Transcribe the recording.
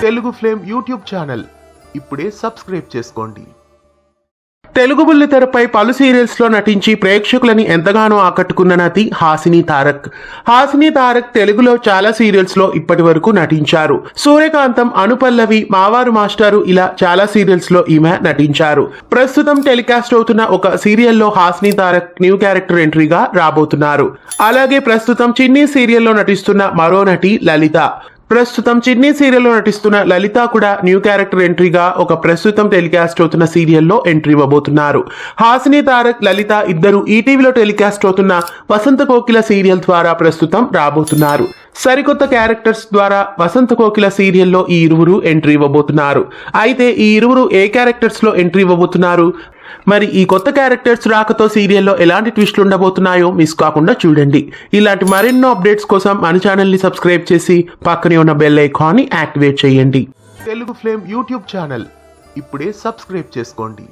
Telugu flame YouTube channel ఇప్పుడే subscribe చేసుకోండి. తెలుగు బుల్లితెరపై పలు సీరియల్స్ లో నటించి ప్రేక్షకులని ఎంతగానో ఆకట్టుకున్న నటి హాసిని తారక్. హాసిని తారక్ తెలుగులో చాలా సీరియల్స్ లో ఇప్పటి వరకు నటించారు. సూర్యకాంతం, అనుపల్లవి, మావారు మాస్టారు ఇలా చాలా సీరియల్స్ లో ఈమె నటించారు. ప్రస్తుతం టెలికాస్ట్ అవుతున్న ఒక సీరియల్లో హాసిని తారక్ న్యూ క్యారెక్టర్ ఎంట్రీగా రాబోతున్నారు. అలాగే ప్రస్తుతం చిన్ని సీరియల్లో నటిస్తున్న మరో నటి లలిత. ప్రస్తుతం చిన్ని సీరియల్లో నటిస్తున్న లలిత కూడా న్యూ క్యారెక్టర్ ఎంట్రీగా ఒక ప్రస్తుతం టెలికాస్ట్ అవుతున్న సీరియల్లో ఎంట్రీ ఇవ్వబోతున్నారు. హాసిని తారక్, లలిత ఇద్దరు ఈటీవీలో టెలికాస్ట్ అవుతున్న వసంత కోకిల సీరియల్ ద్వారా ప్రస్తుతం రాబోతున్నారు. సరికొత్త క్యారెక్టర్స్ ద్వారా వసంత కోకిల సీరియల్లో ఈ ఇరువురు ఎంట్రీ ఇవ్వబోతున్నారు. అయితే ఈ ఇరువురు ఏ క్యారెక్టర్స్ లో ఎంట్రీ ఇవ్వబోతున్నారు, మరి ఈ కొత్త క్యారెక్టర్స్ రాకతో సీరియల్లో ఎలాంటి ట్విస్టులు ఉండబోతున్నాయో మిస్ కాకుండా చూడండి. ఇలాంటి మరెన్నో అప్డేట్స్ కోసం మన ఛానల్ని సబ్స్క్రైబ్ చేసి పక్కనే ఉన్న బెల్ ఐకాన్ని యాక్టివేట్ చేయండి. తెలుగు ఫ్లేమ్ యూట్యూబ్ ఛానల్ ఇప్పుడే సబ్స్క్రైబ్ చేసుకోండి.